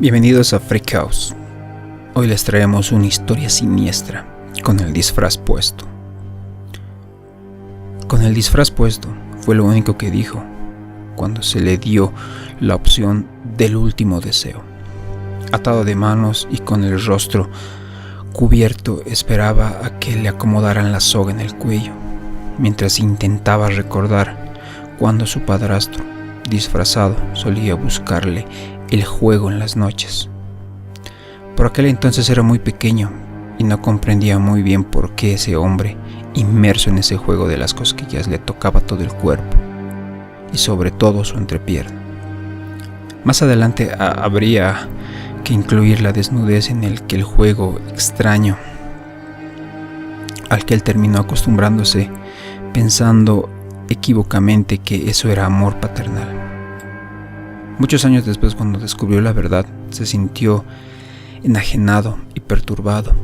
Bienvenidos a Freak House. Hoy les traemos una historia siniestra con el disfraz puesto. Con el disfraz puesto fue lo único que dijo cuando se le dio la opción del último deseo. Atado de manos y con el rostro cubierto, esperaba a que le acomodaran la soga en el cuello, mientras intentaba recordar cuando su padrastro, disfrazado, solía buscarle el juego en las noches. Por aquel entonces era muy pequeño y no comprendía muy bien por qué ese hombre, inmerso en ese juego de las cosquillas, le tocaba todo el cuerpo y sobre todo su entrepierna. Más adelante habría que incluir la desnudez en el que el juego extraño al que él terminó acostumbrándose, pensando equívocamente que eso era amor paternal. Muchos años después, cuando descubrió la verdad, se sintió enajenado y perturbado.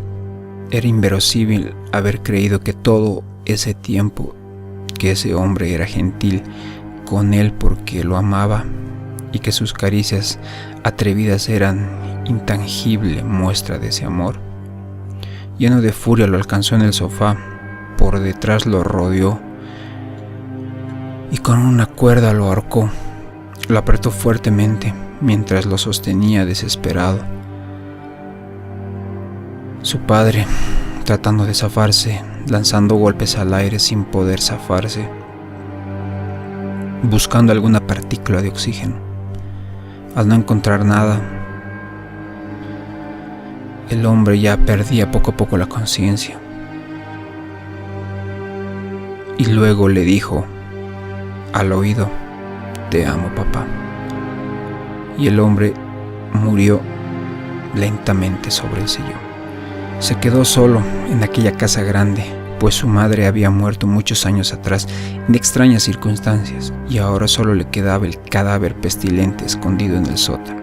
Era inverosímil haber creído que todo ese tiempo que ese hombre era gentil con él porque lo amaba y que sus caricias atrevidas eran intangible muestra de ese amor. Lleno de furia lo alcanzó en el sofá, por detrás lo rodeó y con una cuerda lo ahorcó. Lo apretó fuertemente mientras lo sostenía desesperado. Su padre, tratando de zafarse, lanzando golpes al aire sin poder zafarse, buscando alguna partícula de oxígeno. Al no encontrar nada, el hombre ya perdía poco a poco la conciencia. Y luego le dijo al oído: "Te amo, papá". Y el hombre murió lentamente sobre el sillón. Se quedó solo en aquella casa grande, pues su madre había muerto muchos años atrás en extrañas circunstancias, y ahora solo le quedaba el cadáver pestilente escondido en el sótano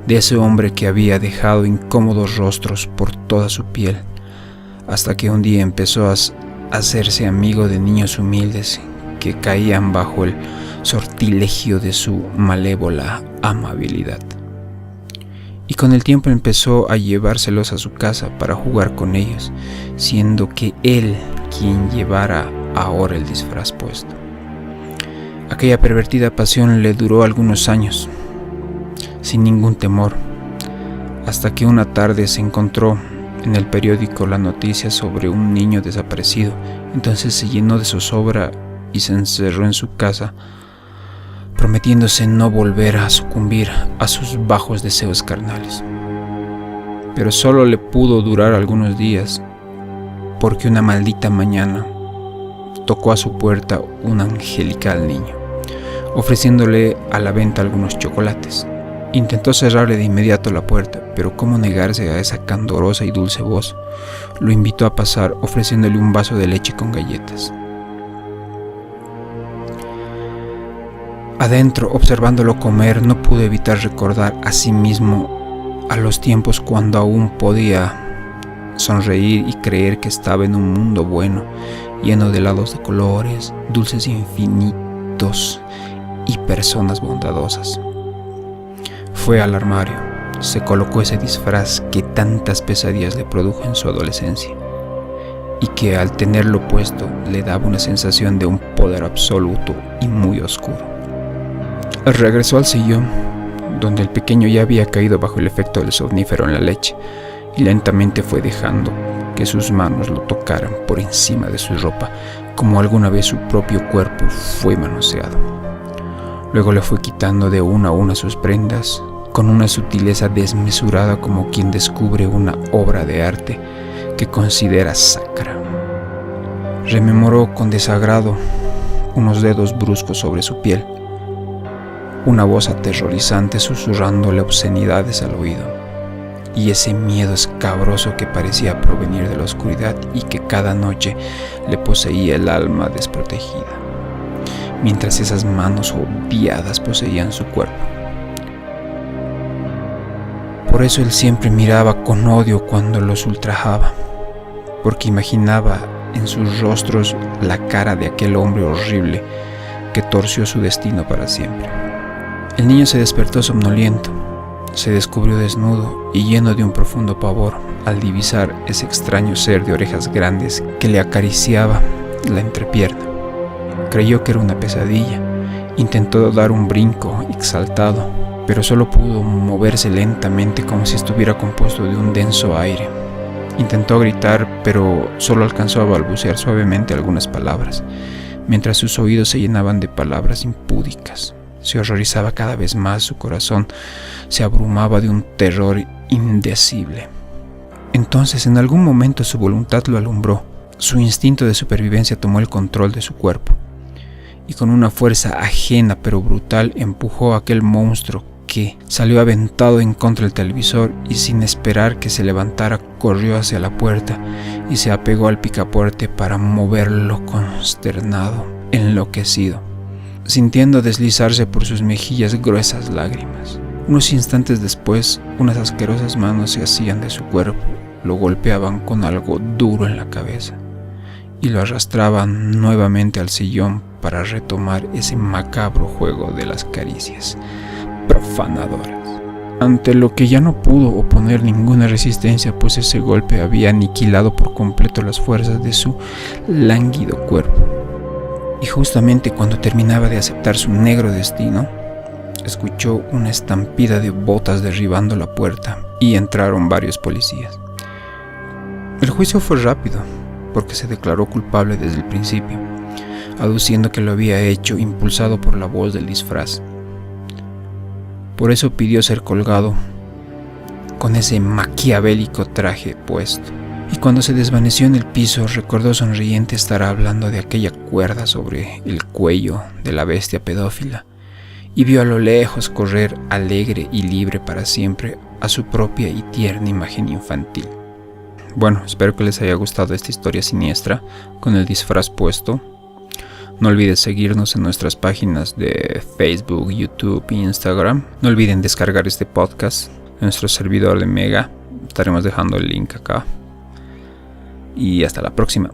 de ese hombre que había dejado incómodos rostros por toda su piel, hasta que un día empezó a hacerse amigo de niños humildes que caían bajo el sortilegio de su malévola amabilidad. Y con el tiempo empezó a llevárselos a su casa para jugar con ellos, siendo que él quien llevara ahora el disfraz puesto. Aquella pervertida pasión le duró algunos años, sin ningún temor, hasta que una tarde se encontró en el periódico la noticia sobre un niño desaparecido. Entonces se llenó de zozobra y se encerró en su casa, prometiéndose no volver a sucumbir a sus bajos deseos carnales. Pero solo le pudo durar algunos días, porque una maldita mañana tocó a su puerta un angelical niño, ofreciéndole a la venta algunos chocolates. Intentó cerrarle de inmediato la puerta, pero cómo negarse a esa candorosa y dulce voz. Lo invitó a pasar, ofreciéndole un vaso de leche con galletas. Adentro, observándolo comer, no pudo evitar recordar a sí mismo a los tiempos cuando aún podía sonreír y creer que estaba en un mundo bueno, lleno de helados de colores, dulces infinitos y personas bondadosas. Fue al armario, se colocó ese disfraz que tantas pesadillas le produjo en su adolescencia y que al tenerlo puesto le daba una sensación de un poder absoluto y muy oscuro. Regresó al sillón, donde el pequeño ya había caído bajo el efecto del somnífero en la leche, y lentamente fue dejando que sus manos lo tocaran por encima de su ropa, como alguna vez su propio cuerpo fue manoseado. Luego le fue quitando de una a una sus prendas, con una sutileza desmesurada, como quien descubre una obra de arte que considera sacra. Rememoró con desagrado unos dedos bruscos sobre su piel, una voz aterrorizante susurrándole obscenidades al oído, y ese miedo escabroso que parecía provenir de la oscuridad y que cada noche le poseía el alma desprotegida, mientras esas manos odiadas poseían su cuerpo. Por eso él siempre miraba con odio cuando los ultrajaba, porque imaginaba en sus rostros la cara de aquel hombre horrible que torció su destino para siempre. El niño se despertó somnoliento se descubrió desnudo y lleno de un profundo pavor al divisar ese extraño ser de orejas grandes que le acariciaba la entrepierna. Creyó que era una pesadilla. Intentó dar un brinco exaltado, pero solo pudo moverse lentamente como si estuviera compuesto de un denso aire. Intentó gritar, pero solo alcanzó a balbucear suavemente algunas palabras, mientras sus oídos se llenaban de palabras impúdicas. Se horrorizaba cada vez más, su corazón se abrumaba de un terror indecible. Entonces, en algún momento su voluntad lo alumbró. Su instinto de supervivencia tomó el control de su cuerpo y con una fuerza ajena pero brutal empujó a aquel monstruo que salió aventado en contra del televisor y sin esperar que se levantara corrió hacia la puerta y se apegó al picaporte para moverlo consternado, enloquecido, sintiendo deslizarse por sus mejillas gruesas lágrimas. Unos instantes después, unas asquerosas manos se hacían de su cuerpo, lo golpeaban con algo duro en la cabeza y lo arrastraban nuevamente al sillón para retomar ese macabro juego de las caricias profanadoras. Ante lo que ya no pudo oponer ninguna resistencia, pues ese golpe había aniquilado por completo las fuerzas de su lánguido cuerpo. Y justamente cuando terminaba de aceptar su negro destino, escuchó una estampida de botas derribando la puerta y entraron varios policías. El juicio fue rápido, porque se declaró culpable desde el principio, aduciendo que lo había hecho impulsado por la voz del disfraz. Por eso pidió ser colgado con ese maquiavélico traje puesto. Y cuando se desvaneció en el piso, recordó sonriente estar hablando de aquella cuerda sobre el cuello de la bestia pedófila, y vio a lo lejos correr alegre y libre para siempre a su propia y tierna imagen infantil. Bueno, espero que les haya gustado esta historia siniestra con el disfraz puesto. No olvides seguirnos en nuestras páginas de Facebook, YouTube e Instagram. No olviden descargar este podcast en nuestro servidor de Mega. Estaremos dejando el link acá. Y hasta la próxima.